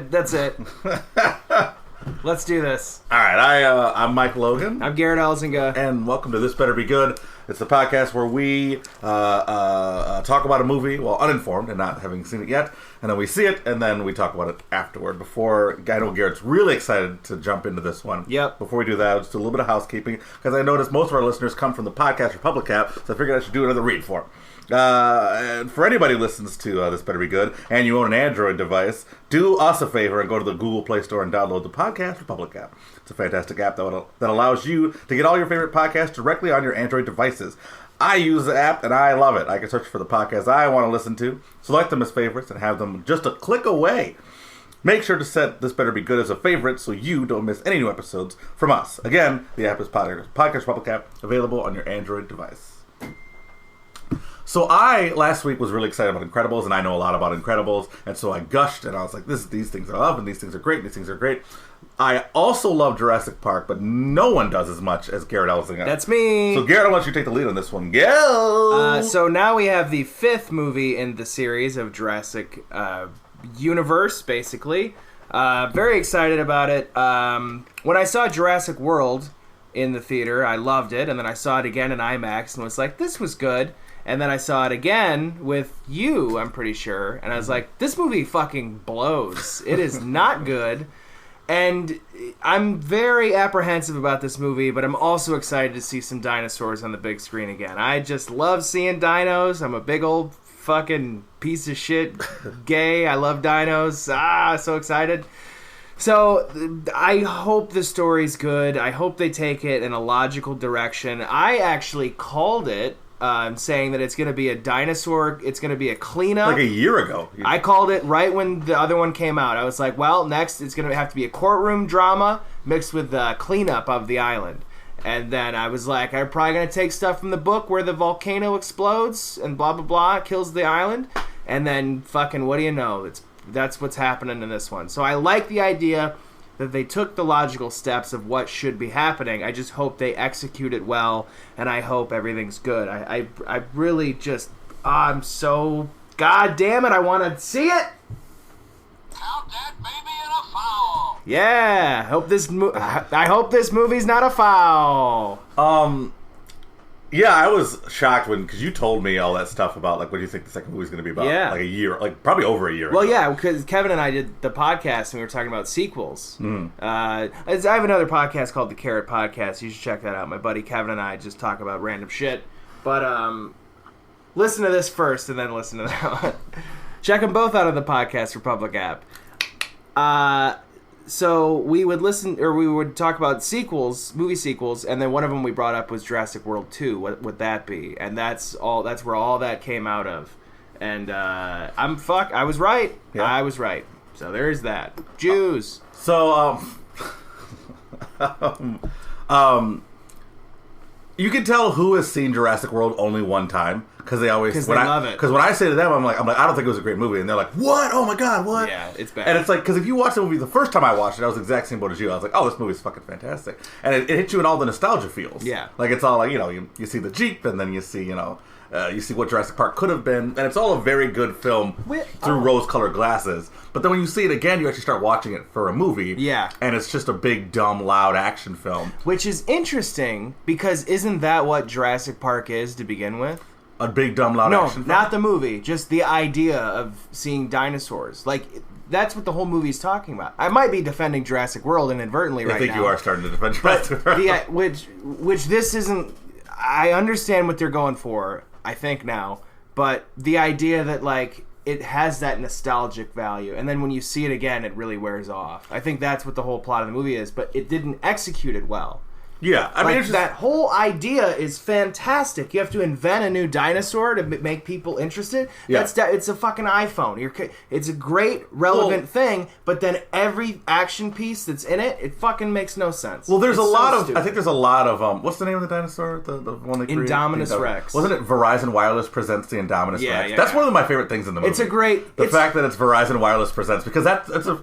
good. That's it. Let's do this. All right, I'm Mike Logan. I'm Gerrit Elzinga. And welcome to This Better Be Good. It's the podcast where we talk about a movie, well, uninformed and not having seen it yet, and then we see it, and then we talk about it afterward. I know Gerrit's really excited to jump into this one. Yep. Before we do that, I'll just do a little bit of housekeeping, because I noticed most of our listeners come from the Podcast Republic app, so I figured I should do another read for them. And for anybody who listens to This Better Be Good, and you own an Android device, do us a favor and go to the Google Play Store and download the Podcast Republic app. It's a fantastic app that allows you to get all your favorite podcasts directly on your Android devices. I use the app and I love it. I can search for the podcasts I want to listen to, select them as favorites, and have them just a click away. Make sure to set This Better Be Good as a favorite so you don't miss any new episodes from us. Again, the app is Podcast Republic app, available on your Android device. So I, last week, was really excited about Incredibles, and I know a lot about Incredibles, and so I gushed, and I was like, these things I love, and these things are great, and these things are great. I also love Jurassic Park, but no one does as much as Gerrit Elzinga. That's me. So Gerrit, I want you to take the lead on this one. Go! So now we have the fifth movie in the series of Jurassic universe, basically. Very excited about it. When I saw Jurassic World in the theater, I loved it, and then I saw it again in IMAX, and was like, this was good. And then I saw it again with you, I'm pretty sure. And I was like, this movie fucking blows. It is not good. And I'm very apprehensive about this movie, but I'm also excited to see some dinosaurs on the big screen again. I just love seeing dinos. I'm a big old fucking piece of shit gay. I love dinos. So excited. So I hope the story's good. I hope they take it in a logical direction. I actually called it. Saying that it's going to be a dinosaur, it's going to be a cleanup. Like a year ago. I called it right when the other one came out. I was like, well, next it's going to have to be a courtroom drama mixed with the cleanup of the island. And then I was like, I'm probably going to take stuff from the book where the volcano explodes and blah, blah, blah, kills the island. And then fucking, what do you know? That's what's happening in this one. So I like the idea that they took the logical steps of what should be happening. I just hope they execute it well, and I hope everything's good. I really just, I'm so, god damn it, I want to see it! Count that baby in a foul! Yeah, I hope this movie's not a foul! Yeah, I was shocked because you told me all that stuff about, like, what do you think the second movie's going to be about? Yeah. Like a year, like probably over a year Well, ago. yeah, because Kevin and I did the podcast and we were talking about sequels. Mm. I have another podcast called The Carrot Podcast. You should check that out. My buddy Kevin and I just talk about random shit. But listen to this first and then listen to that one. Check them both out on the Podcast Republic app. So we would we would talk about movie sequels, and then one of them we brought up was Jurassic World 2. What would that be? And that's where all that came out of. And I was right. Yeah. I was right. So there's that. Jews. You can tell who has seen Jurassic World only one time. Because they love it. Because when I say to them, I'm like, I don't think it was a great movie, and they're like, what? Oh my god, what? Yeah, it's bad. And it's like, because if you watch the movie the first time I watched it, I was the exact same boat as you. I was like, oh, this movie's fucking fantastic, and it hits you in all the nostalgia feels. Yeah, like it's all like, you see the Jeep, and then you see you see what Jurassic Park could have been, and it's all a very good film through rose-colored glasses. But then when you see it again, you actually start watching it for a movie. Yeah. And it's just a big, dumb, loud action film. Which is interesting, because isn't that what Jurassic Park is to begin with? A big, dumb, loud action film? No, not the movie. Just the idea of seeing dinosaurs. Like, that's what the whole movie's talking about. I might be defending Jurassic World inadvertently right now. I think you are starting to defend Jurassic World. Which this isn't... I understand what they're going for, I think now. But the idea that, like, it has that nostalgic value, and then when you see it again, it really wears off. I think that's what the whole plot of the movie is, but it didn't execute it well. Yeah, I mean, that whole idea is fantastic. You have to invent a new dinosaur to make people interested. Yeah. It's a fucking iPhone. It's a great, relevant thing, but then every action piece that's in it, it fucking makes no sense. Well, there's I stupid. think there's a lot of, what's the name of the dinosaur? The one they created? Indominus Rex. Wasn't it Verizon Wireless Presents the Indominus Rex? Yeah, That's one of my favorite things in the movie. It's a great... The fact that it's Verizon Wireless Presents, because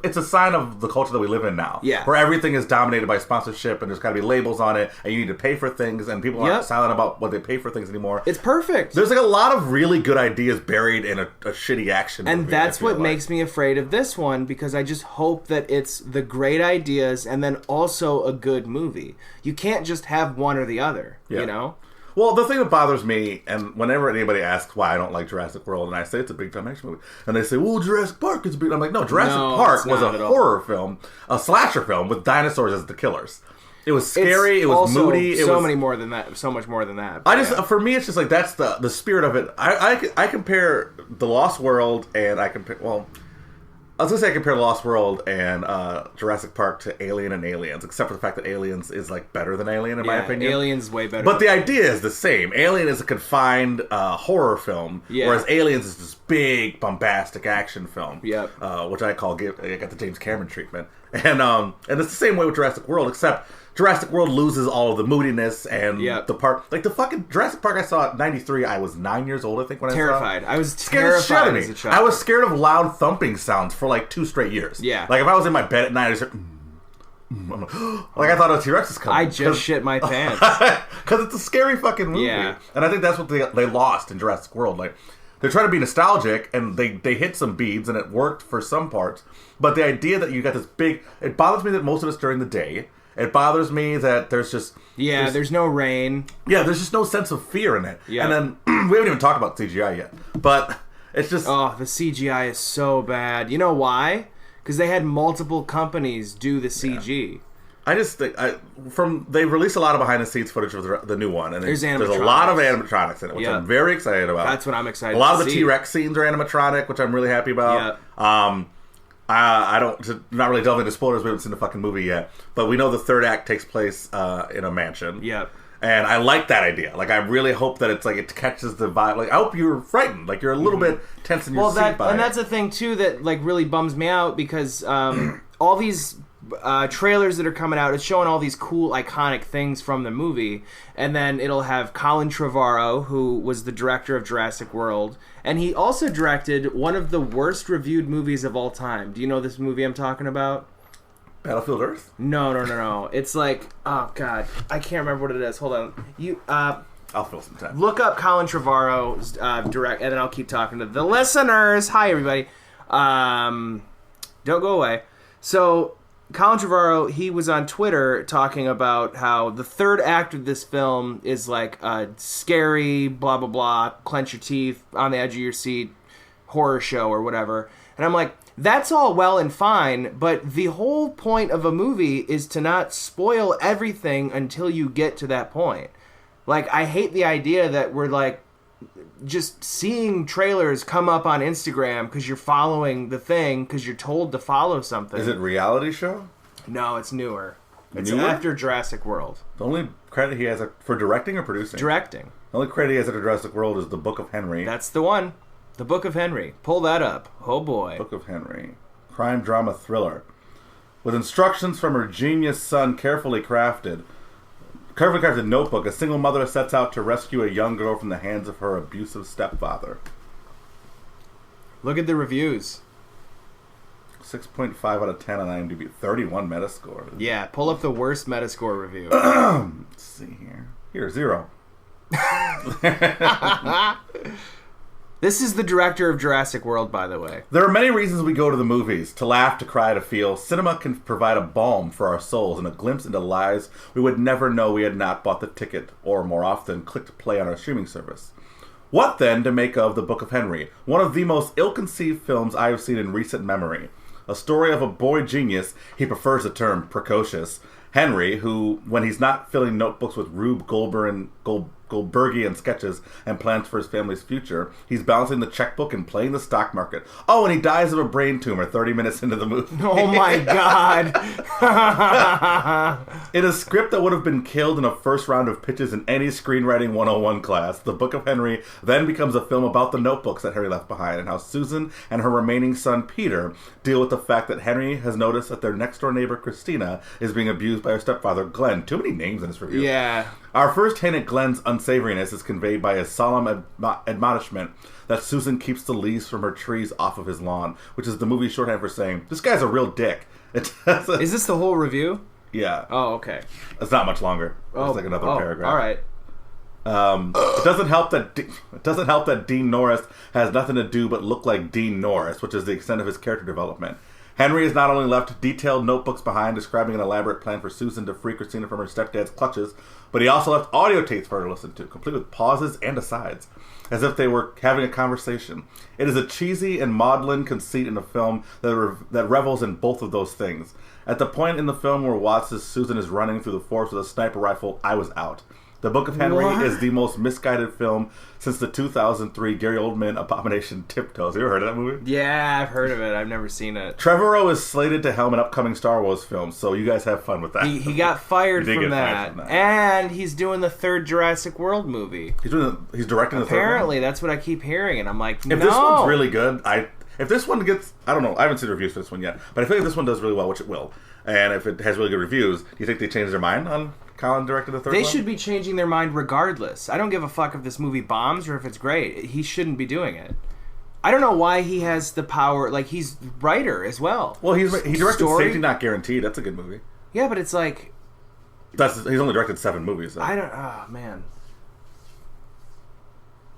it's a sign of the culture that we live in now. Yeah. Where everything is dominated by sponsorship, and there's got to be labels on it, and you need to pay for things, and people aren't silent about what they pay for things anymore. It's perfect. There's like a lot of really good ideas buried in a shitty action movie. And that's what makes me afraid of this one, because I just hope that it's the great ideas and then also a good movie. You can't just have one or the other, you know? Well, the thing that bothers me, and whenever anybody asks why I don't like Jurassic World, and I say it's a big-time action movie, and they say, well, Jurassic Park is a big... I'm like, no, Jurassic Park was a horror film, a slasher film with dinosaurs as the killers. It was scary, it was moody. It was many more than that, so much more than that. For me, it's just like, that's the spirit of it. I compare The Lost World, and I compare The Lost World and Jurassic Park to Alien and Aliens, except for the fact that Aliens is like better than Alien in my opinion. Aliens is way better. But the idea is the same. Alien is a confined horror film, whereas Aliens is this big bombastic action film. Which I got the James Cameron treatment, and it's the same way with Jurassic World, except Jurassic World loses all of the moodiness and the part, like the fucking Jurassic Park I saw at 93. I was 9 years old, I think, when I saw it. I was terrified as a child. I was scared of loud thumping sounds for like 2 straight years. Like if I was in my bed at night, I was like, like I thought a T-Rex was coming. I just shit my pants because it's a scary fucking movie. And I think that's what they lost in Jurassic World. Like they're trying to be nostalgic, and they hit some beats, and it worked for some parts. But the idea that you got this big, it bothers me that most of it's during the day. It bothers me that there's just... there's no rain. There's just no sense of fear in it. And then, we haven't even talked about CGI yet. But it's just... Oh, the CGI is so bad. You know why? Because they had multiple companies do the CG. I just think... they released a lot of behind-the-scenes footage of the new one. And there's a animatronics. lot of animatronics in it, which I'm very excited about. That's what I'm excited about. A lot of the T-Rex scenes are animatronic, which I'm really happy about. I don't, not really delving into spoilers, we haven't seen the fucking movie yet, but we know the third act takes place in a mansion. And I like that idea. Like, I really hope that it's like, it catches the vibe. Like, I hope you're frightened. Like, you're a little bit tense in your seat by it. And that's the thing, too, that, like, really bums me out, because all these trailers that are coming out, it's showing all these cool, iconic things from the movie, and then it'll have Colin Trevorrow, who was the director of Jurassic World, and he also directed one of the worst reviewed movies of all time. Do you know this movie I'm talking about? Battlefield Earth? No. It's like, oh god, I can't remember what it is. Hold on. I'll fill some time. Look up Colin Trevorrow's direct, and then I'll keep talking to the listeners. Hi, everybody. Don't go away. So, Colin Trevorrow, he was on Twitter talking about how the third act of this film is like a scary, blah, blah, blah, clench your teeth, on the edge of your seat, horror show or whatever. And I'm like, that's all well and fine, but the whole point of a movie is to not spoil everything until you get to that point. Like, I hate the idea that we're like, just seeing trailers come up on Instagram because you're following the thing because you're told to follow something. Is it a reality show? No, it's newer. It's after Jurassic World. The only credit he has for directing or producing? Directing. The only credit he has at Jurassic World is The Book of Henry. That's the one. The Book of Henry. Pull that up. Oh boy. Book of Henry. Crime drama thriller. With instructions from her genius son carefully crafted notebook, a single mother sets out to rescue a young girl from the hands of her abusive stepfather. Look at the reviews. 6.5 out of 10 on IMDb. 31 Metascore. Yeah, pull up the worst Metascore review. Let's see here. Here, 0. This is the director of Jurassic World, by the way. There are many reasons we go to the movies. To laugh, to cry, to feel. Cinema can provide a balm for our souls and a glimpse into lives we would never know we had not bought the ticket, or more often, clicked play on our streaming service. What then to make of The Book of Henry? One of the most ill-conceived films I have seen in recent memory. A story of a boy genius, he prefers the term precocious, Henry, who, when he's not filling notebooks with Rube Goldbergian sketches and plans for his family's future, he's balancing the checkbook and playing the stock market. Oh, and he dies of a brain tumor 30 minutes into the movie. Oh my god. In a script that would have been killed in a first round of pitches in any screenwriting 101 class, The Book of Henry then becomes a film about the notebooks that Henry left behind and how Susan and her remaining son Peter deal with the fact that Henry has noticed that their next door neighbor Christina is being abused by her stepfather Glenn. Too many names in this review. Yeah. Our first hint at Glenn's unsavoriness is conveyed by his solemn admonishment that Susan keeps the leaves from her trees off of his lawn, which is the movie shorthand for saying, this guy's a real dick. Is this the whole review? Yeah. Oh, okay. It's not much longer. It's like another paragraph. All right. It doesn't help that Dean Norris has nothing to do but look like Dean Norris, which is the extent of his character development. Henry has not only left detailed notebooks behind describing an elaborate plan for Susan to free Christina from her stepdad's clutches, but he also left audio tapes for her to listen to, complete with pauses and asides, as if they were having a conversation. It is a cheesy and maudlin conceit in a film that revels in both of those things. At the point in the film where Watts' Susan is running through the forest with a sniper rifle, I was out. The Book of Henry is the most misguided film since the 2003 Gary Oldman abomination Tiptoes. You ever heard of that movie? Yeah, I've heard of it. I've never seen it. Trevorrow is slated to helm an upcoming Star Wars film, so you guys have fun with that. He got fired from that. And he's doing the third Jurassic World movie. He's directing the third one? Apparently, that's what I keep hearing, and I'm like, no. If this one's really good, if this one gets, I don't know, I haven't seen reviews for this one yet, but I feel like this one does really well, which it will. And if it has really good reviews, do you think they change their mind on Colin directed the third one? They should be changing their mind regardless. I don't give a fuck if this movie bombs or if it's great. He shouldn't be doing it. I don't know why he has the power. Like, he's writer as well. Well, he directed Safety Not Guaranteed. That's a good movie. Yeah, but it's like... He's only directed 7 movies, though. Oh, man.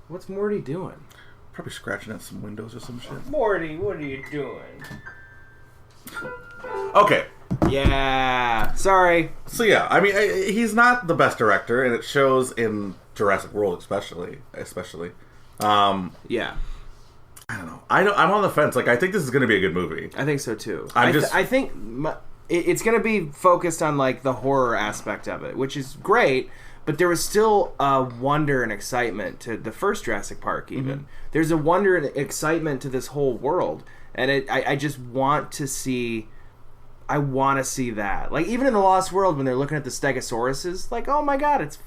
What's Morty doing? Probably scratching at some windows or some shit. Morty, what are you doing? Okay. Yeah. Sorry. So yeah, I mean, he's not the best director, and it shows in Jurassic World, especially. Yeah. I don't know. I'm on the fence. Like, I think this is going to be a good movie. I think so too. I think it's going to be focused on like the horror aspect of it, which is great. But there was still a wonder and excitement to the first Jurassic Park. Even there's a wonder and excitement to this whole world, and I just want to see. I want to see that. Like, even in The Lost World, when they're looking at the Stegosauruses, like, oh my god, it's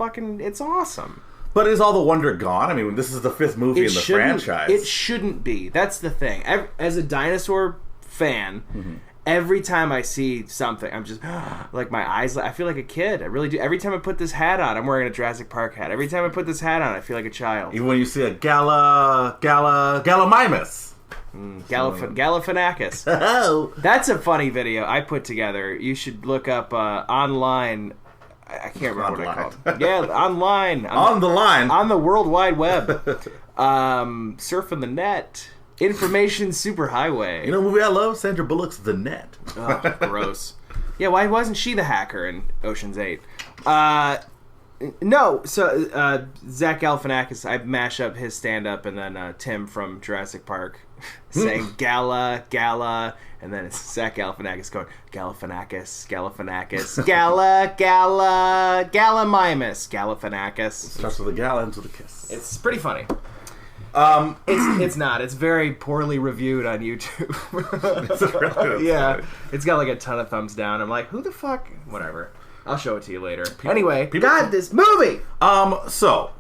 awesome. But is all the wonder gone? I mean, this is the 5th movie in the franchise. It shouldn't be. That's the thing. As a dinosaur fan, every time I see something, I'm just, like, my eyes, I feel like a kid. I really do. Every time I put this hat on, I'm wearing a Jurassic Park hat. Every time I put this hat on, I feel like a child. Even when you see a Gallimimus. Galifianakis. Oh, that's a funny video I put together. You should look up online. I can't remember what I called it. Yeah, online. On the line. On the World Wide Web. Surfing the net. Information superhighway. You know what movie I love? Sandra Bullock's The Net. Oh, gross. Yeah, why wasn't she the hacker in Ocean's 8? No, so Zach Galifianakis, I mash up his stand-up and then Tim from Jurassic Park saying Gala, and then it's Zach Galifianakis going Galifianakis, Gallimimus, Galifianakis. Starts with a gal, ends with a kiss. It's pretty funny. It's not. It's very poorly reviewed on YouTube. It's really funny. It's got like a ton of thumbs down. I'm like, who the fuck? Whatever. I'll show it to you later. This movie. So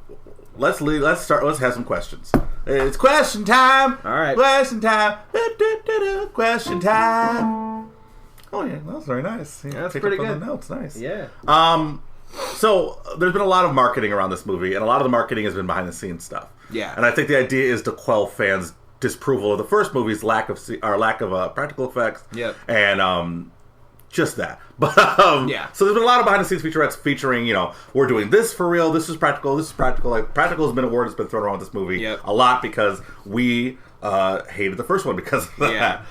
let's start. Let's have some questions. It's question time. All right. Question time. Question time. Oh yeah, that was very nice. Yeah, that's pretty good. Notes, nice. Yeah. So there's been a lot of marketing around this movie, and a lot of the marketing has been behind the scenes stuff. Yeah. And I think the idea is to quell fans' disapproval of the first movie's lack of practical effects. Yep. And just that. But yeah. So there's been a lot of behind the scenes featurettes featuring, we're doing this for real, this is practical. Like, practical has been a word that's been thrown around with this movie a lot because we hated the first one because of that.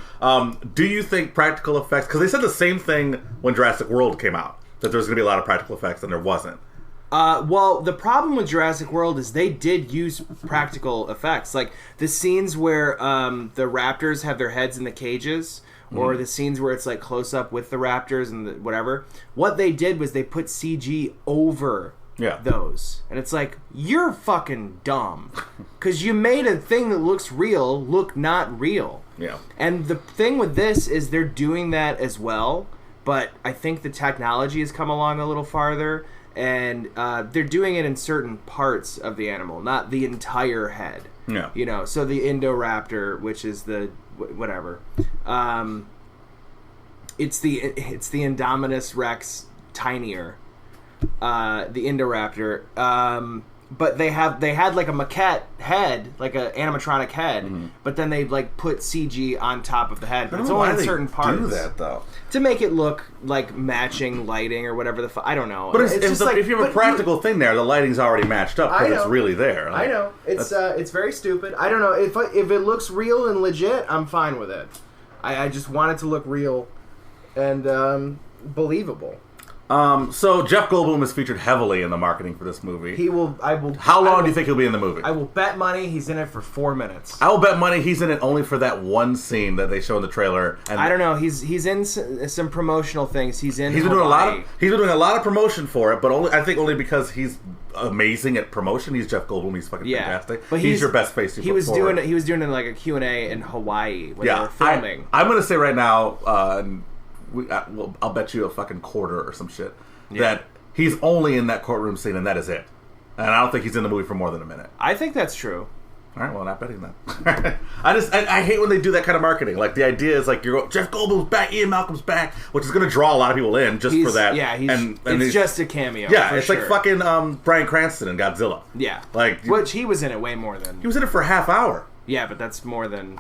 Do you think practical effects, because they said the same thing when Jurassic World came out, that there was going to be a lot of practical effects, and there wasn't. Well, the problem with Jurassic World is they did use practical effects. Like, the scenes where the raptors have their heads in the cages, or the scenes where it's, like, close-up with the raptors and whatever. What they did was they put CG over those. And it's like, you're fucking dumb. Because you made a thing that looks real look not real. Yeah. And the thing with this is they're doing that as well, but I think the technology has come along a little farther. And they're doing it in certain parts of the animal, not the entire head. Yeah. So the Indoraptor, which is the whatever, it's the Indominus Rex tinier, the Indoraptor. but they had like a maquette head, like an animatronic head, but then they like put CG on top of the head. But it's only in certain parts. Do that though to make it look like matching lighting or whatever I don't know. But if you have a practical thing there, the lighting's already matched up because it's really there. Like, I know it's very stupid. I don't know if it looks real and legit, I'm fine with it. I just want it to look real and believable. So Jeff Goldblum is featured heavily in the marketing for this movie. How long do you think he'll be in the movie? I will bet money he's in it for 4 minutes. I will bet money he's in it only for that one scene that they show in the trailer. And I don't know. He's in some promotional things. He's been doing a lot of promotion for it, but only because he's amazing at promotion. He's Jeff Goldblum. He's fucking fantastic. But he's your best face. He was doing it like a Q&A in Hawaii when they were filming. I'm gonna say right now. I'll bet you a fucking quarter or some shit that he's only in that courtroom scene and that is it. And I don't think he's in the movie for more than a minute. I think that's true. All right, well, I'm not betting that. I hate when they do that kind of marketing. Like the idea is like Jeff Goldblum's back, Ian Malcolm's back, which is going to draw a lot of people in just for that. Yeah, it's just a cameo. Yeah, it's like fucking Bryan Cranston in Godzilla. Yeah, which he was in it way more than he was in it for a half hour. Yeah, but that's more than.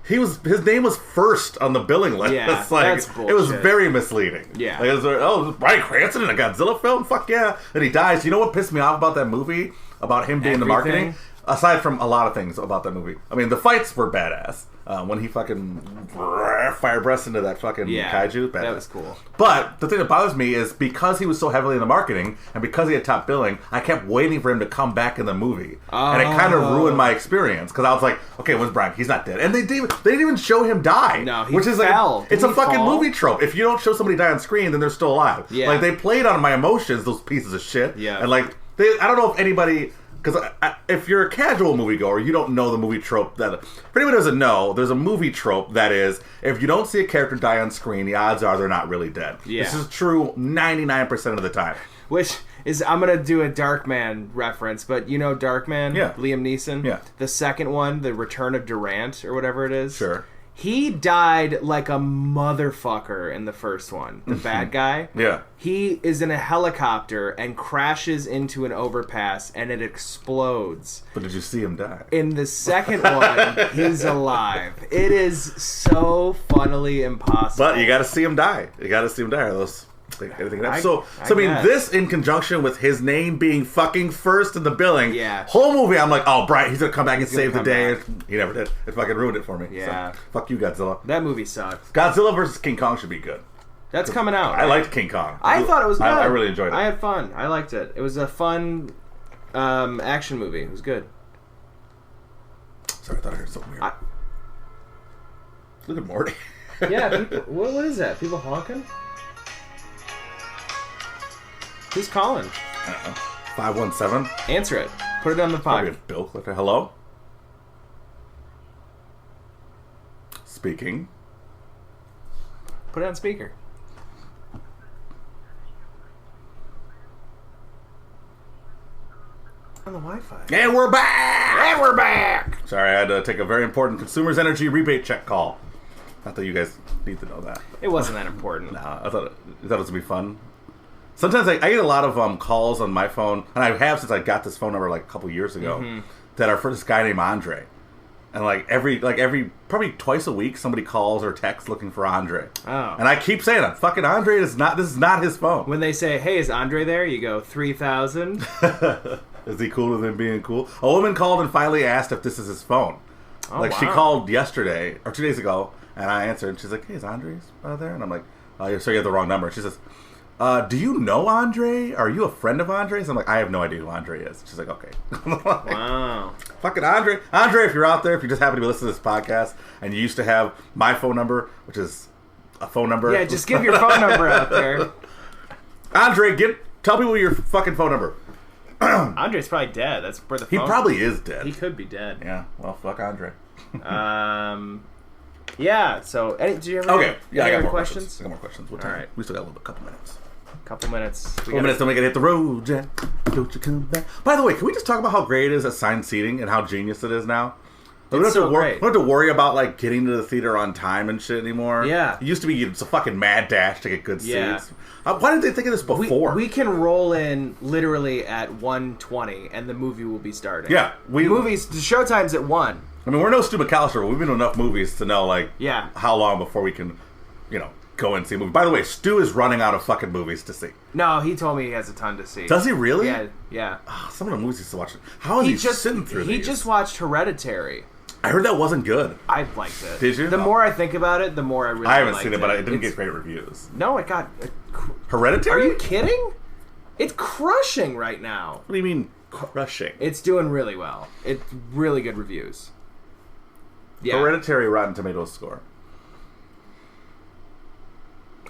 His name was first on the billing list. Yeah, that's bullshit. It was very misleading. Yeah. Like, it was Bryan Cranston in a Godzilla film? Fuck yeah. And he dies. You know what pissed me off about that movie? About him being the marketing? Aside from a lot of things about that movie. I mean, the fights were badass. When he fucking fire breaths into that fucking kaiju. Badass. That was cool. But the thing that bothers me is because he was so heavily in the marketing and because he had top billing, I kept waiting for him to come back in the movie. And it kind of ruined my experience because I was like, okay, where's Bryan? He's not dead. And they didn't even show him die. No, he which is fell. Like, it's a fucking movie trope. If you don't show somebody die on screen, then they're still alive. Yeah. Like, they played on my emotions, those pieces of shit. Yeah. And like, I don't know if anybody... Because if you're a casual moviegoer, you don't know the movie trope. For anybody who doesn't know, there's a movie trope that is, if you don't see a character die on screen, the odds are they're not really dead. Yeah. This is true 99% of the time. Which is, I'm going to do a Darkman reference, but you know Darkman? Yeah. Liam Neeson? Yeah. The second one, The Return of Durant, or whatever it is. Sure. He died like a motherfucker in the first one. The bad guy. Yeah. He is in a helicopter and crashes into an overpass and it explodes. But did you see him die? In the second one, he's alive. It is so funnily impossible. But you got to see him die. Those... So I mean, guess. this in conjunction with his name being fucking first in the billing, whole movie I'm like, oh, Brian, he's gonna come back and save the day. He never did. It fucking ruined it for me. Yeah. So, fuck you, Godzilla. That movie sucks. Godzilla versus King Kong should be good. That's coming out. I liked King Kong. I thought it was good. I really enjoyed it. I had fun. I liked it. It was a fun action movie. It was good. Sorry, I thought I heard something weird. Look at Morty. Yeah, people, what is that? People honking? Who's calling? I don't know. 517? Answer it. Put it on the Probably pod. a bill collector. Hello? Speaking. Put it on speaker. On the Wi-Fi. And we're back! Sorry, I had to take a very important Consumers Energy rebate check call. Not that you guys need to know that. It wasn't that important. Nah, I thought it was going to be fun. Sometimes I get a lot of calls on my phone, and I have since I got this phone number like a couple years ago, that are for this guy named Andre. And every probably twice a week somebody calls or texts looking for Andre. Oh. And I keep saying it, fucking Andre this is not his phone. When they say, "Hey, is Andre there?" You go 3,000. Is he cool with him being cool? A woman called and finally asked if this is his phone. Oh, She wow. called yesterday or 2 days ago, and I answered, and she's like, "Hey, is Andre there?" And I'm like, "Oh, so you have the wrong number." She says, "Do you know Andre? Are you a friend of Andre's?" I'm like, "I have no idea who Andre is." She's like, "Okay." Wow. Fucking Andre. Andre, if you're out there, if you just happen to be listening to this podcast and you used to have my phone number, which is a phone number. Yeah, just give your phone number out there. Andre, tell people your fucking phone number. Andre's probably dead. That's where the phone... He probably is dead. He could be dead. Yeah, well, fuck Andre. Yeah, so... do you ever Okay, yeah, I got more questions? I got more questions. What All time? right. We still got a couple minutes. Couple minutes. Couple minutes till we can hit the road, Jack. Don't you come back. By the way, can we just talk about how great it is assigned seating and how genius it is now? We don't, It's have to so great. we don't have to worry about like getting to the theater on time and shit anymore. Yeah. It used to be it's a fucking mad dash to get good Yeah. seats. Why didn't they think of this before? We can roll in literally at 1:20 and the movie will be starting. Yeah, the showtime's at 1. I mean, we're no Stu McAllister, but we've been to enough movies to know like how long before we can, go and see a movie. By the way, Stu is running out of fucking movies to see. No, he told me he has a ton to see. Does he really? Yeah. Oh, some of the movies he used to watch. How is he sitting through these? He just watched Hereditary. I heard that wasn't good. I liked it. Did you? The more I think about it, the more I really liked it. I haven't seen it, but it didn't get great reviews. No, it got... Hereditary? Are you kidding? It's crushing right now. What do you mean, crushing? It's doing really well. It's really good reviews. Yeah. Hereditary Rotten Tomatoes score.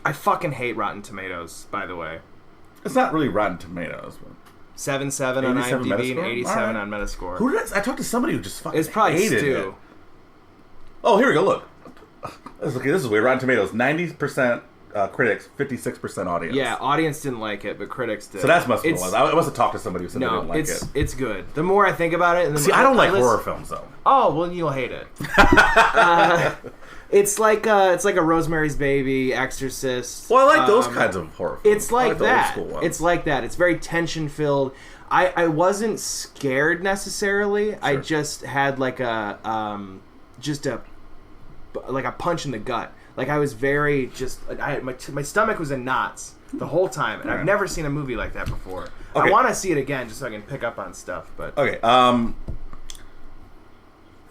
I fucking hate Rotten Tomatoes, by the way. It's not really Rotten Tomatoes. But 77 on 87 IMDb and Metascore? 87 All on Metascore. Who did I talked to somebody who just fucking It's probably hated Stu. it. Oh, here we go. Look. Okay, this is weird. Rotten Tomatoes, 90% critics, 56% audience. Yeah, audience didn't like it, but critics did. So that's must be what it was. I must have talked to somebody who said they didn't like it. It's good. The more I think about it, and the See, more I don't like horror films though. Oh well, you'll hate it. It's like a Rosemary's Baby, Exorcist. Well, I like those kinds of horror films. It's like the that. old school ones. It's like that. It's very tension filled. I wasn't scared necessarily. Sure. I just had like a punch in the gut. Like I was very my stomach was in knots the whole time, and I've never seen a movie like that before. Okay. I want to see it again just so I can pick up on stuff. But okay, a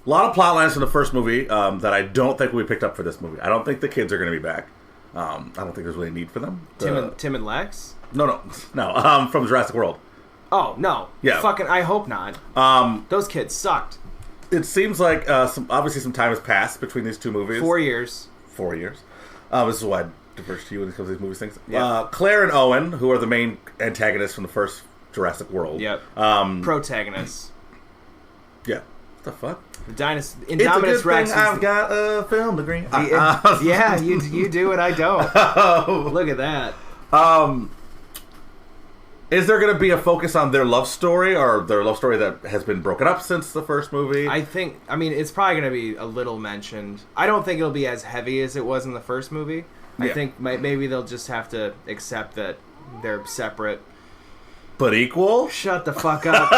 lot of plot lines from the first movie that I don't think we picked up for this movie. I don't think the kids are going to be back. I don't think there's really a need for them. Tim and Lex? No. From Jurassic World. Oh no! Yeah. Fucking, I hope not. Those kids sucked. It seems like obviously some time has passed between these two movies. 4 years. 4 years. This is why I diverge to you when it comes to these movies things. Yeah. Claire and Owen, who are the main antagonists from the first Jurassic World. Yep. Protagonists. Yeah. What the fuck? The Indominus it's a good Rex. Thing I've got a film degree. Yeah, you do and I don't. Look at that. Is there going to be a focus on their love story, or their love story that has been broken up since the first movie? I mean, it's probably going to be a little mentioned. I don't think it'll be as heavy as it was in the first movie. I think maybe they'll just have to accept that they're separate. But equal? Shut the fuck up.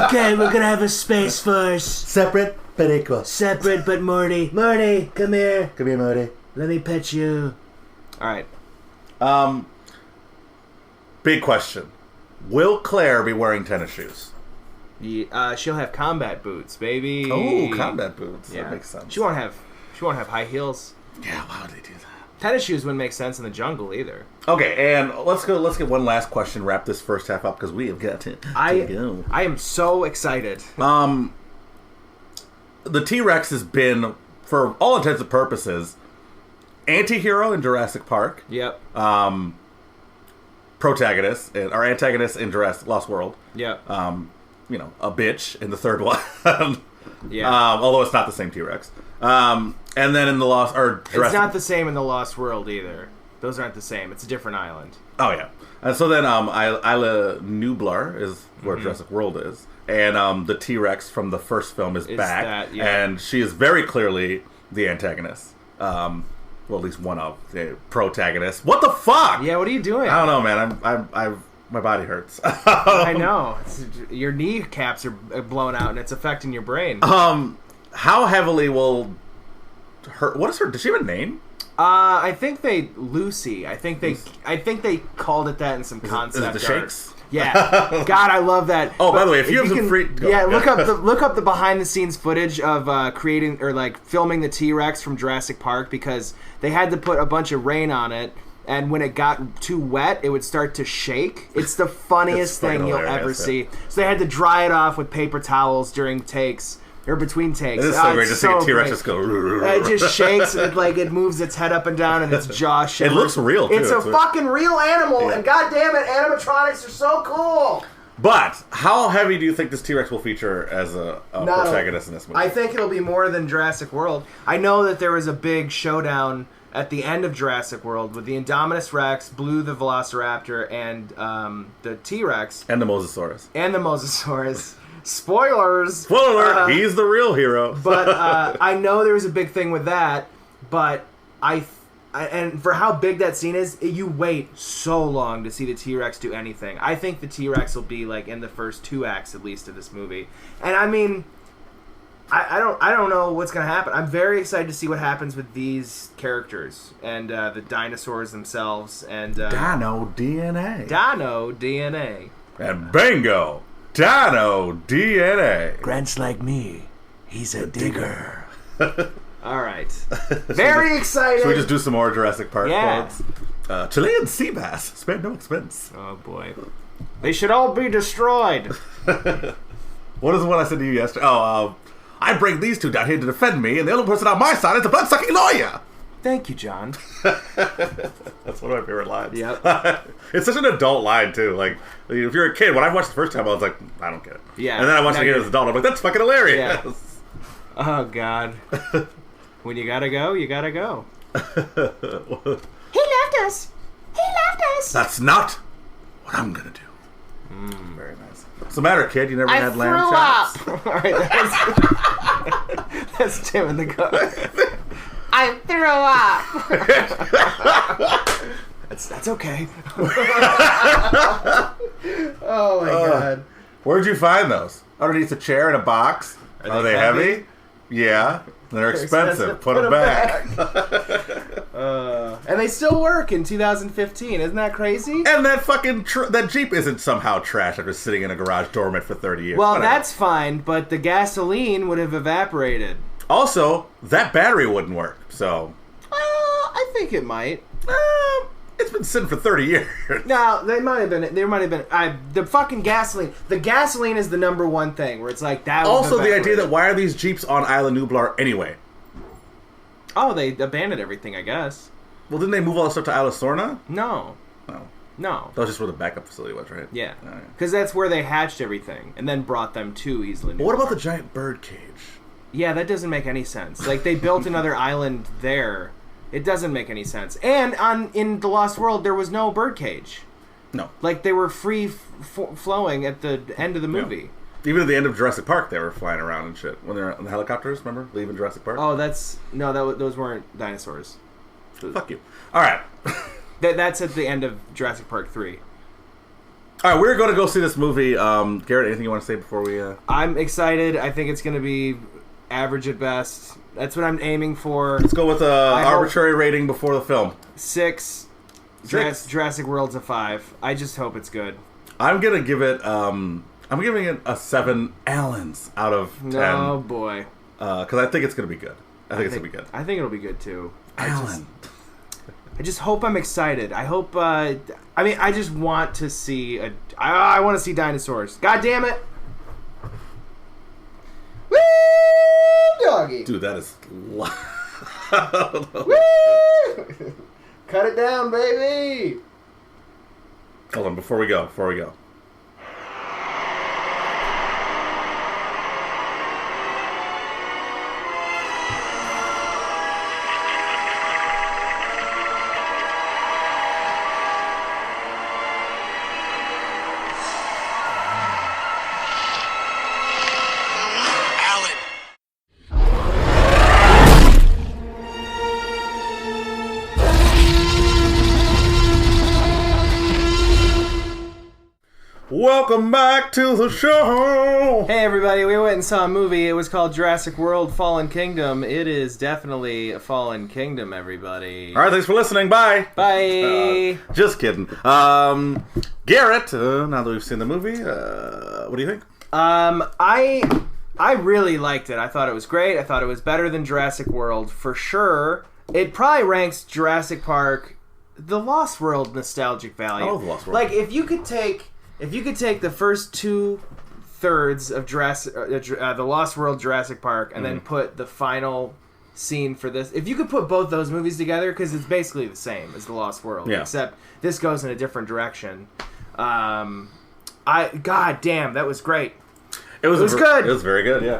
Okay, we're going to have a Space Force. Separate, but equal. Separate, but Morty. Morty, come here. Come here, Morty. Let me pet you. All right. Big question. Will Claire be wearing tennis shoes? Yeah, she'll have combat boots, baby. Oh, combat boots. Yeah. That makes sense. She won't have high heels. Yeah, why would they do that? Tennis shoes wouldn't make sense in the jungle either. Okay, and let's get one last question. Wrap this first half up because we have got to go. I am so excited. The T-Rex has been, for all intents and purposes, anti-hero in Jurassic Park. Yep. Protagonist or antagonist in Jurassic Lost World. Yep. A bitch in the third one. Yeah. Although it's not the same T-Rex. And then in the Lost or Jurassic, it's not the same in the Lost World either. Those aren't the same. It's a different island. Oh yeah. And so then Isla Nublar is where Jurassic World is, and the T-Rex from the first film is back, and she is very clearly the antagonist. Well, at least one of the protagonists. What the fuck? Yeah, what are you doing? I don't know, man. My body hurts. I know. Your kneecaps are blown out, and it's affecting your brain. How heavily will her? What is her? Does she have a name? I think Lucy. I think they called it that in some concept is it the art. Shakes? Yeah. God, I love that. Oh, by the way, if you have some free... look up the behind-the-scenes footage of creating or like filming the T-Rex from Jurassic Park, because they had to put a bunch of rain on it, and when it got too wet, it would start to shake. It's the funniest thing you'll ever see. So they had to dry it off with paper towels during takes. Or between takes. It is so great to see a T-Rex just go... It just shakes, and it moves its head up and down, and its jaw shivers. It looks real, too. It's a fucking real animal, and goddamn it, animatronics are so cool! But, how heavy do you think this T-Rex will feature as a protagonist in this movie? I think it'll be more than Jurassic World. I know that there was a big showdown at the end of Jurassic World with the Indominus Rex, Blue the Velociraptor, and the T-Rex. And the Mosasaurus. Spoilers. Spoiler alert, he's the real hero. But I know there was a big thing with that, but and for how big that scene is, you wait so long to see the T-Rex do anything. I think the T-Rex will be like in the first 2 acts at least of this movie. And I mean, I don't know what's gonna happen. I'm very excited to see what happens with these characters and the dinosaurs themselves and Dino DNA. Dino DNA. And bingo, Dino DNA. Grant's like me. He's a digger. All right. Very excited. Should we just do some more Jurassic Park Yeah. quotes? Chilean sea bass, spare no expense. Oh boy. They should all be destroyed. What is the one I said to you yesterday? I bring these two down here to defend me, and the only person on my side is a blood-sucking lawyer. Thank you, John. That's one of my favorite lines. Yep. It's such an adult line, too. Like, if you're a kid, when I watched the first time, I was like, I don't get it. Yeah. And then I watched it again as an adult, I'm like, that's fucking hilarious. Yeah. Oh, God. When you gotta go, you gotta go. He left us. He left us. That's not what I'm gonna do. Very nice. What's the matter, kid? You never had lamb chops? All right, that's Tim in the car. I threw up. That's okay. Oh my God. Where'd you find those? Underneath a chair in a box? Are they heavy? Yeah. They're expensive. Put them back. And they still work in 2015. Isn't that crazy? And that fucking that Jeep isn't somehow trash after sitting in a garage dormant for 30 years. Well, Whatever. that's fine, but the gasoline would have evaporated. Also, that battery wouldn't work, so... I think it might. It's been sitting for 30 years. No, there might have been. The fucking gasoline. The gasoline is the number one thing where it's like that. Also, the idea that why are these Jeeps on Isla Nublar anyway? Oh, they abandoned everything, I guess. Well, didn't they move all the stuff to Isla Sorna? No. That was just where the backup facility was, right? Yeah. Oh, yeah. Because that's where they hatched everything and then brought them to Isla Nublar. But what about the giant bird cage? Yeah, that doesn't make any sense. Like, they built another island there. It doesn't make any sense. And in The Lost World, there was no birdcage. No. Like, they were free flowing at the end of the movie. Yeah. Even at the end of Jurassic Park, they were flying around and shit. When they're on the helicopters, remember? Leaving Jurassic Park? Oh, those weren't dinosaurs. Fuck you. All right. That's at the end of Jurassic Park 3. All right, we're going to go see this movie. Gerrit, anything you want to say before we... I'm excited. I think it's going to be average at best. That's what I'm aiming for. Let's go with an arbitrary rating before the film. 6. Jurassic World's a 5. I just hope it's good. I'm going to give it... I'm giving it a 7 Allens out of 10. Oh, boy. Because I think it's going to be good. I think it's going to be good. I think it'll be good, too. Allen. I just hope I'm excited. I hope... I just want to see... I want to see dinosaurs. God damn it! Woo, doggy! Dude, that is loud. Woo! Cut it down, baby! Hold on, before we go. Welcome back to the show! Hey everybody, we went and saw a movie. It was called Jurassic World Fallen Kingdom. It is definitely a Fallen Kingdom, everybody. Alright, thanks for listening. Bye! Bye! Just kidding. Gerrit, now that we've seen the movie, what do you think? I really liked it. I thought it was great. I thought it was better than Jurassic World, for sure. It probably ranks Jurassic Park, the Lost World nostalgic value. Oh, the Lost World. Like, if you could take the first 2/3 of Jurassic, the Lost World Jurassic Park, and then put the final scene for this, if you could put both those movies together, because it's basically the same as the Lost World, except this goes in a different direction. God damn, that was great. It was good. It was very good, yeah.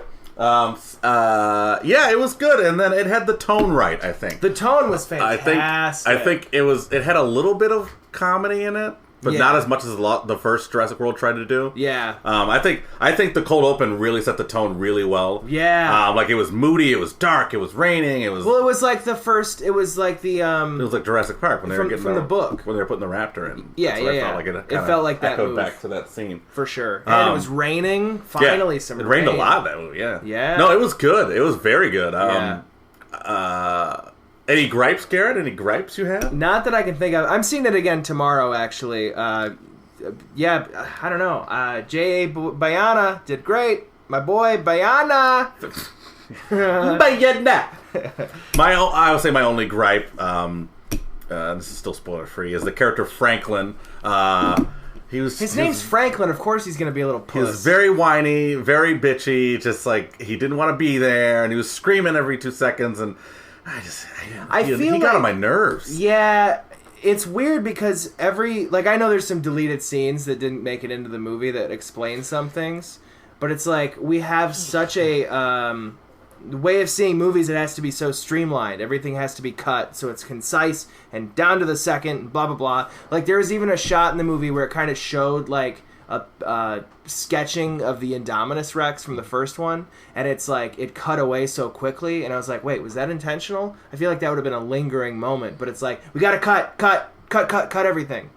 Yeah, it was good, and then it had the tone right, I think. The tone was fantastic. I think it had a little bit of comedy in it, but Yeah. not as much as the first Jurassic World tried to do. Yeah. I think the cold open really set the tone really well. Yeah. Like it was moody, it was dark, it was raining, it was. Well, it was like the first. It was like the. It was like Jurassic Park when they were getting from the book when they were putting the raptor in. Yeah, That's what yeah, I felt yeah. like It felt like that echoed move. back to that scene for sure. And it was raining. Finally, yeah, some. It rained rain. a lot that movie. Yeah. Yeah. No, it was good. It was very good. Yeah. Any gripes, Garrett? Any gripes you have? Not that I can think of. I'm seeing it again tomorrow, actually. Yeah, I don't know. J.A. Bayana did great. My boy, Bayana. Bayana. I would say my only gripe, this is still spoiler free, is the character Franklin. His name's Franklin. Of course he's going to be a little puss. He was very whiny, very bitchy, just like he didn't want to be there, and he was screaming every 2 seconds, and he got on my nerves. Yeah, it's weird because I know there's some deleted scenes that didn't make it into the movie that explain some things, but it's like we have such a way of seeing movies that has to be so streamlined. Everything has to be cut so it's concise and down to the second, and blah blah blah. Like there was even a shot in the movie where it kind of showed like a sketching of the Indominus Rex from the first one, and it's like it cut away so quickly, and I was like, wait, was that intentional? I feel like that would have been a lingering moment, but it's like we gotta cut everything.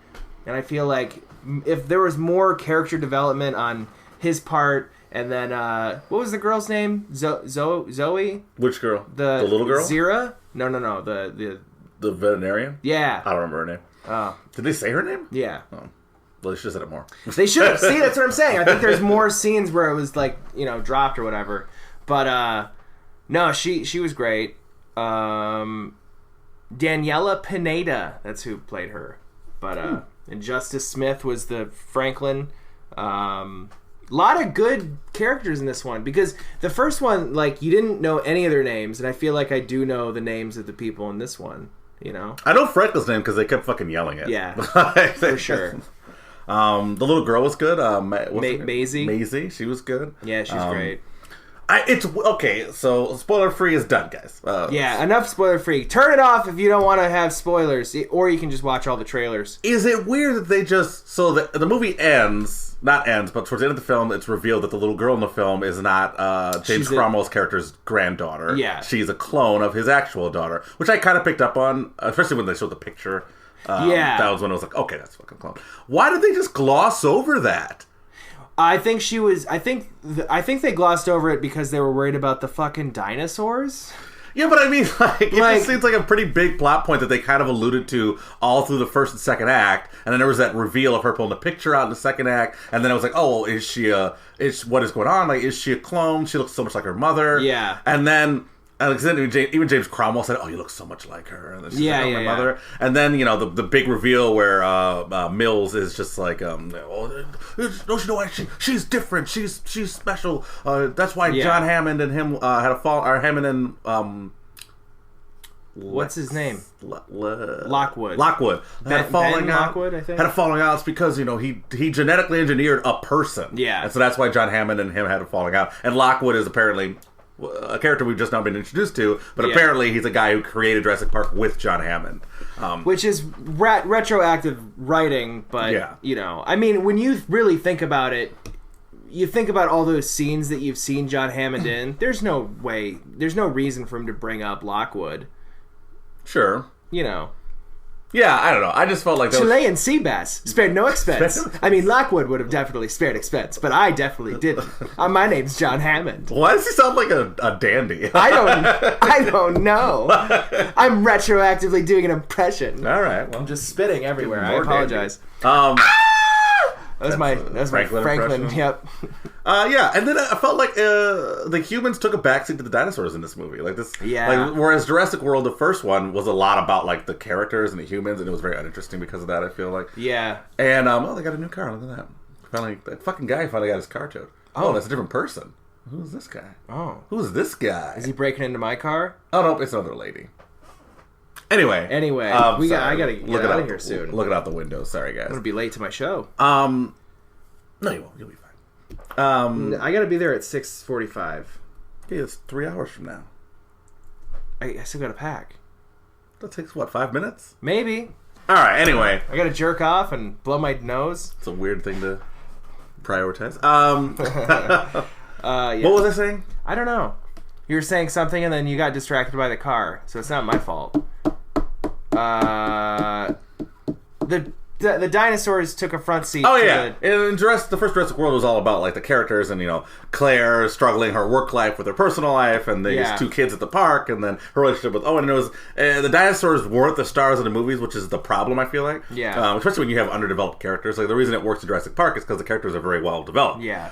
And I feel like if there was more character development on his part, and then what was the girl's name? Zoe? Which girl? The little girl? Zira? No. The veterinarian? Yeah. I don't remember her name. Did they say her name? Yeah. Oh. Well, they should have said it more. They should. See, that's what I'm saying. I think there's more scenes where it was like, dropped or whatever. But no, she was great. Daniela Pineda, that's who played her. But and Justice Smith was the Franklin. Lot of good characters in this one, because the first one, like, you didn't know any of their names, and I feel like I do know the names of the people in this one. I know Franklin's name because they kept fucking yelling it. Yeah, for sure. The little girl was good. Maisie. Maisie, she was good. Yeah, she's great. It's okay. So spoiler free is done, guys. Yeah, enough spoiler free. Turn it off if you don't want to have spoilers, or you can just watch all the trailers. Is it weird that they just the movie ends? Not ends, but towards the end of the film, it's revealed that the little girl in the film is not James Cromwell's character's granddaughter. Yeah, she's a clone of his actual daughter, which I kind of picked up on, especially when they showed the picture. That was when I was like, okay, that's fucking clone. Why did they just gloss over that? I think she was. I think they glossed over it because they were worried about the fucking dinosaurs. Yeah, but I mean, it just seems like a pretty big plot point that they kind of alluded to all through the first and second act, and then there was that reveal of her pulling the picture out in the second act, and then I was like, oh, is she what is going on? Like, is she a clone? She looks so much like her mother. Yeah. And then even James Cromwell said, oh, you look so much like her. And then she's like, oh, my mother. And then, the big reveal where Mills is just like, don't you know why she's different. She's special. That's why John Hammond and him had a fall. Or Hammond and what's his name? Lockwood. Had a falling out. Lockwood, I think. Had a falling out. It's because he genetically engineered a person. Yeah. And so that's why John Hammond and him had a falling out. And Lockwood is apparently a character we've just now been introduced to, but apparently he's a guy who created Jurassic Park with John Hammond. Which is retroactive writing, but, I mean, when you really think about it, you think about all those scenes that you've seen John Hammond in, there's no reason for him to bring up Lockwood. Sure. Yeah, I don't know. I just felt like Chilean sea bass spared no expense. I mean, Lockwood would have definitely spared expense, but I definitely didn't. My name's John Hammond. Why does he sound like a dandy? I don't know. I'm retroactively doing an impression. All right. Well, I'm just spitting everywhere. I apologize. That was my Franklin. Yep. And then I felt like the humans took a backseat to the dinosaurs in this movie. Whereas Jurassic World, the first one, was a lot about like the characters and the humans, and it was very uninteresting because of that. I feel like. Yeah. And they got a new car. Look at that. Finally, that fucking guy finally got his car towed. Oh, that's a different person. Who's this guy? Oh, who's this guy? Is he breaking into my car? Oh no, it's another lady. Anyway, I gotta get out of here soon. Looking out the window. Sorry, guys. I'm gonna be late to my show. No, you won't. You'll be fine. I gotta be there at 6:45. Okay, it's 3 hours from now. I still gotta pack. That takes 5 minutes? Maybe. All right. Anyway, I gotta jerk off and blow my nose. it's a weird thing to prioritize. Yeah. What was I saying? I don't know. You were saying something and then you got distracted by the car, so it's not my fault. The dinosaurs took a front seat. Oh yeah, and the first Jurassic World was all about like the characters and Claire struggling her work life with her personal life, and these two kids at the park, and then her relationship with Owen. And it was the dinosaurs weren't the stars of the movies, which is the problem I feel like. Yeah. Especially when you have underdeveloped characters. Like the reason it works in Jurassic Park is because the characters are very well developed. Yeah.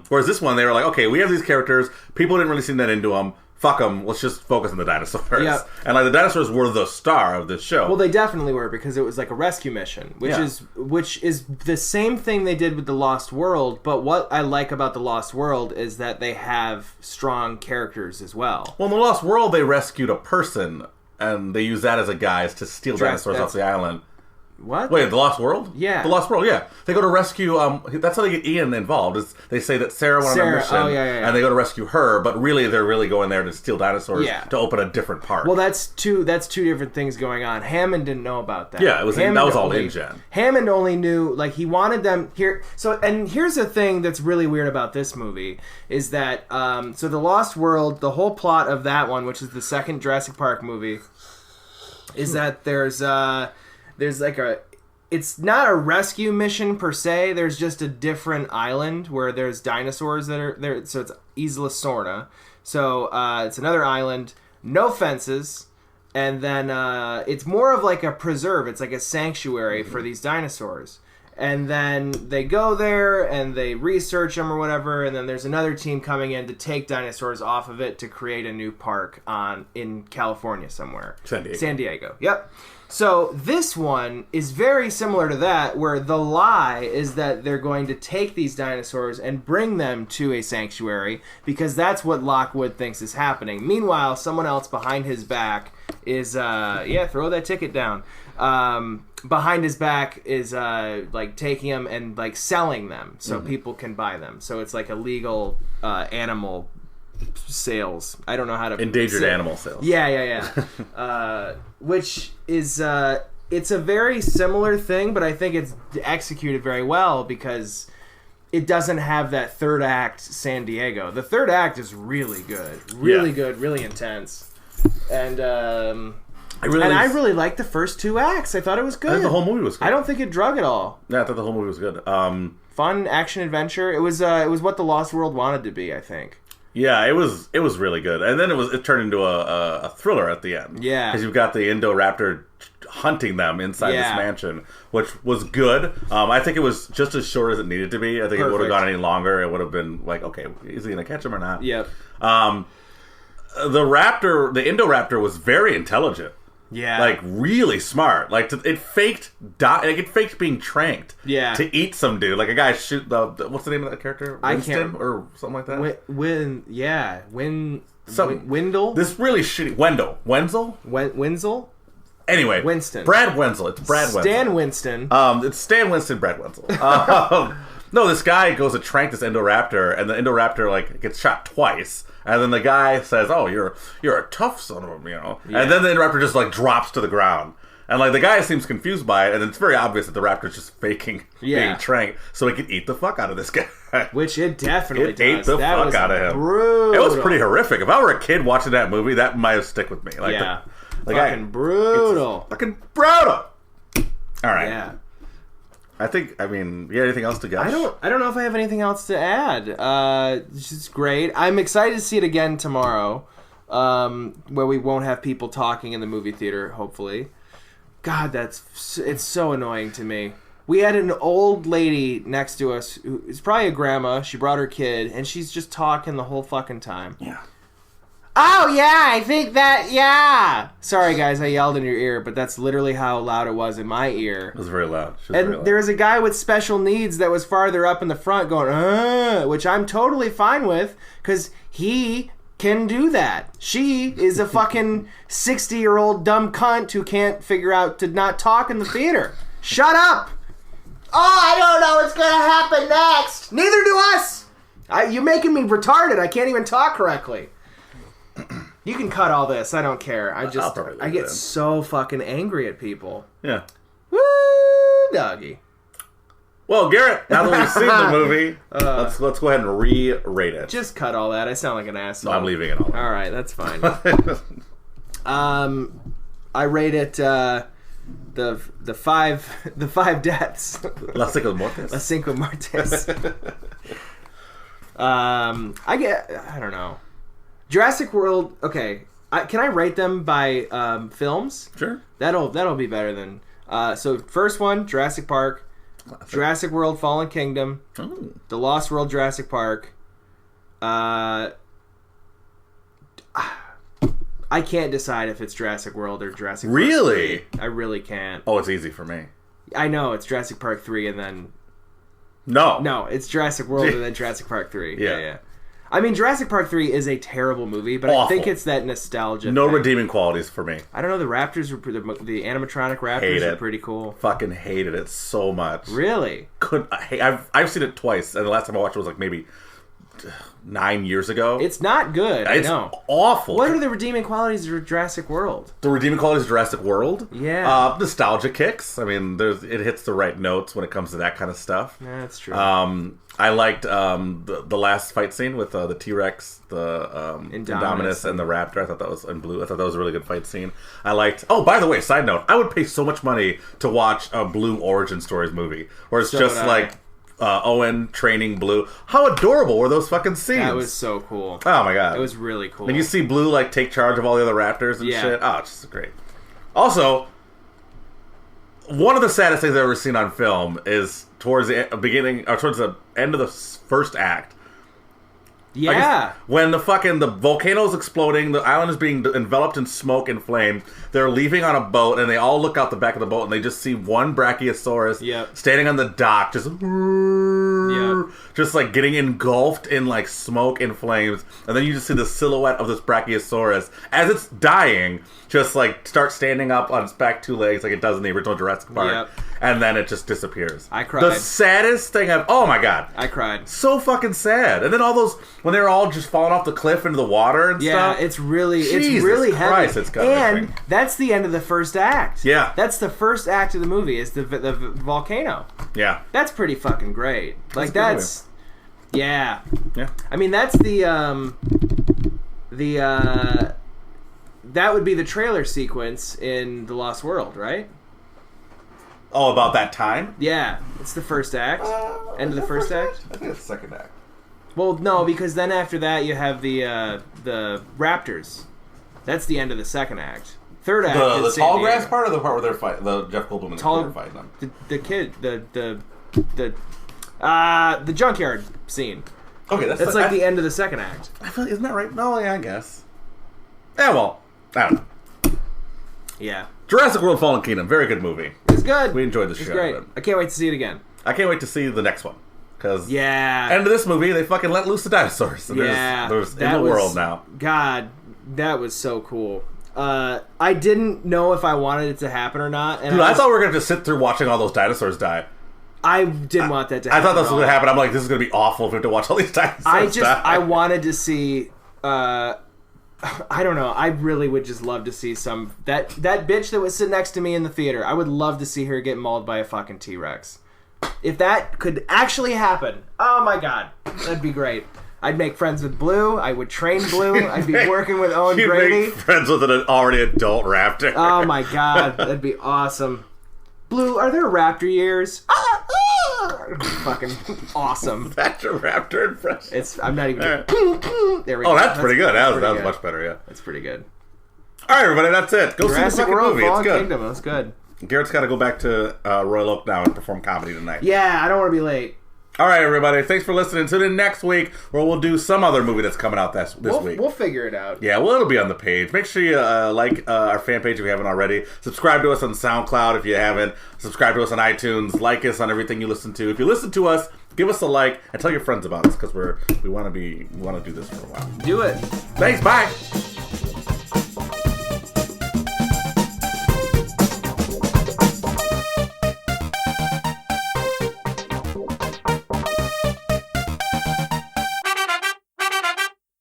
Whereas this one, they were like, okay, we have these characters. People didn't really seem that into them. Fuck them. Let's just focus on the dinosaurs. Yep. And like the dinosaurs were the star of this show. Well, they definitely were because it was like a rescue mission, which is the same thing they did with the Lost World. But what I like about the Lost World is that they have strong characters as well. Well, in the Lost World, they rescued a person, and they used that as a guise to steal dinosaurs off the island. What? Wait, The Lost World? Yeah. The Lost World, yeah. They go to rescue, that's how they get Ian involved. Is they say that Sarah went on a mission, and they go to rescue her, but really they're really going there to steal dinosaurs to open a different park. Well, that's two different things going on. Hammond didn't know about that. Yeah, that was all InGen. Hammond only knew, like, he wanted them here. So, and here's the thing that's really weird about this movie, is that, so The Lost World, the whole plot of that one, which is the second Jurassic Park movie, is that there's like it's not a rescue mission per se. There's just a different island where there's dinosaurs that are there. So it's Isla Sorna. So it's another island, no fences, and then it's more of like a preserve. It's like a sanctuary for these dinosaurs. And then they go there and they research them or whatever. And then there's another team coming in to take dinosaurs off of it to create a new park in California somewhere. San Diego. Yep. So this one is very similar to that, where the lie is that they're going to take these dinosaurs and bring them to a sanctuary because that's what Lockwood thinks is happening. Meanwhile, someone else behind his back is, throw that ticket down. Behind his back is like taking them and like selling them so people can buy them. So it's like illegal animal sales. I don't know how to endangered animal sales. Yeah. Which is it's a very similar thing, but I think it's executed very well because it doesn't have that third act San Diego. The third act is really good, really intense, and I really liked the first two acts. I thought it was good. I think the whole movie was good. I don't think it drug at all. Yeah, I thought the whole movie was good. Fun action adventure. It was what the Lost World wanted to be, I think. Yeah, it was really good, and then it turned into a thriller at the end. Yeah, because you've got the Indoraptor hunting them inside this mansion, which was good. I think it was just as short as it needed to be. I think it would have gone any longer. It would have been like, okay, is he going to catch him or not? Yep. The Indoraptor was very intelligent. Yeah, like really smart. Like it faked being tranked. Yeah, to eat some dude. Like a guy shoot the what's the name of that character? Winston or something like that. Wendell. This really shitty Wenzel. Wenzel. Anyway, Winston. Brad Wenzel. It's Brad Wenzel. Stan Winston. It's Stan Winston. Brad Wenzel. No, this guy goes to trank this Indoraptor, and the Indoraptor like gets shot twice. And then the guy says, "Oh, you're a tough son of a," Yeah. And then the Raptor just like drops to the ground, and like the guy seems confused by it, and it's very obvious that the Raptor's just faking being tranked so he can eat the fuck out of this guy. Which it definitely does. Ate the fuck out of him. Brutal. It was pretty horrific. If I were a kid watching that movie, that might have stick with me. Like fucking brutal. Fucking brutal. All right. Yeah. You have anything else to gush? I don't know if I have anything else to add. It's just great. I'm excited to see it again tomorrow, where we won't have people talking in the movie theater, hopefully. God, it's so annoying to me. We had an old lady next to us who is probably a grandma. She brought her kid, and she's just talking the whole fucking time. Yeah. Oh, yeah, I think that, yeah. Sorry, guys, I yelled in your ear, but that's literally how loud it was in my ear. It was very loud. There was a guy with special needs that was farther up in the front going, which I'm totally fine with, because he can do that. She is a fucking 60-year-old dumb cunt who can't figure out to not talk in the theater. Shut up! Oh, I don't know what's going to happen next. Neither do us. You're making me retarded. I can't even talk correctly. You can cut all this. I don't care. I get so fucking angry at people. Yeah. doggy. Well, Garrett, now that we've seen the movie, let's go ahead and re-rate it. Just cut all that. I sound like an asshole. No, I'm leaving it all. All right, that's fine. I rate it the five deaths. Las Cinco Muertes. Las Cinco Muertes. I don't know. Jurassic World. Okay, can I rate them by films? Sure. That'll be better than. So first one, Jurassic Park. Jurassic World: Fallen Kingdom, The Lost World: Jurassic Park. I can't decide if it's Jurassic World or Jurassic Park. Really? 3. I really can't. Oh, it's easy for me. I know it's Jurassic Park 3 and then no, it's Jurassic World and then Jurassic Park 3. Yeah. I mean, Jurassic Park 3 is a terrible movie, but Awful. I think it's that nostalgia. No thing. redeeming qualities for me. I don't know. The Raptors were the animatronic Raptors are pretty cool. Fucking hated it so much. Really? I've seen it twice, and the last time I watched it was like maybe 9 years ago. It's not good. It's I know. Awful. What are the redeeming qualities of Jurassic World? The redeeming qualities of Jurassic World? Yeah. Nostalgia kicks. I mean, it hits the right notes when it comes to that kind of stuff. Yeah, that's true. I liked the last fight scene with the T-Rex, the Indominus, and the Raptor. I thought that was in Blue. I thought that was a really good fight scene. I liked. Oh, by the way, side note: I would pay so much money to watch a Blue origin stories movie, where it's just like Owen training Blue. How adorable were those fucking scenes? That was so cool. Oh my god, it was really cool. And you see Blue like take charge of all the other Raptors and shit. Oh, it's just great. Also, one of the saddest things I've ever seen on film is towards the beginning or towards the end of the first act. Yeah. When the volcano's exploding, the island is being enveloped in smoke and flame. They're leaving on a boat, and they all look out the back of the boat, and they just see one Brachiosaurus standing on the dock, just like getting engulfed in like smoke and flames. And then you just see the silhouette of this Brachiosaurus as it's dying, just like start standing up on its back two legs like it does in the original Jurassic Park. And then it just disappears. I cried. The saddest thing oh my god. I cried. So fucking sad. And then all those, when they're all just falling off the cliff into the water and stuff. Yeah, it's really Jesus Christ, heavy. it's gut and that's the end of the first act. Yeah. That's the first act of the movie, is the volcano. Yeah. That's pretty fucking great. Like, that's yeah. I mean, that's that would be the trailer sequence in The Lost World, right? Oh, about that time? Yeah, it's the first act. End of the first act? I think it's the second act. Well, no, because then after that you have the Raptors. That's the end of the second act. Third act is the tall grass part, or the part where they're fighting, the Jeff Goldblum and the kid are fighting them? The kid, the junkyard scene. Okay, that's like the end of the second act. I feel, isn't that right? No, yeah, I guess. Yeah, well, I don't know. Yeah. Jurassic World: Fallen Kingdom, very good movie. It's good. We enjoyed the shit great. out of it. I can't wait to see it again. I can't wait to see the next one. Because end of this movie, they fucking let loose the dinosaurs. And there's in the world now. God, that was so cool. I didn't know if I wanted it to happen or not. And Dude, I thought we were going to sit through watching all those dinosaurs die. I didn't want that to happen. I thought this was going to happen. I'm like, this is going to be awful if we have to watch all these dinosaurs die. I wanted to see... I don't know. I really would just love to see some... That bitch that was sitting next to me in the theater, I would love to see her get mauled by a fucking T-Rex. If that could actually happen, oh my god, that'd be great. I'd make friends with Blue. I would train Blue. I'd be working with Owen Brady. Make friends with an already adult raptor. Oh my god, that'd be awesome. Blue, are there raptor ears? Fucking awesome. That's a raptor impression. I'm not even... Right. There we go. That's pretty good. That was much better, yeah. That's pretty good. All right, everybody, that's it. Go Jurassic see the fucking World, movie. It's good. Kingdom. That's good. Garrett's got to go back to Royal Oak now and perform comedy tonight. Yeah, I don't want to be late. All right, everybody. Thanks for listening. Tune in next week where we'll do some other movie that's coming out this week. We'll figure it out. Yeah, well, it'll be on the page. Make sure you like our fan page if you haven't already. Subscribe to us on SoundCloud if you haven't. Subscribe to us on iTunes. Like us on everything you listen to. If you listen to us, give us a like and tell your friends about us because we want to do this for a while. Do it. Thanks. Bye.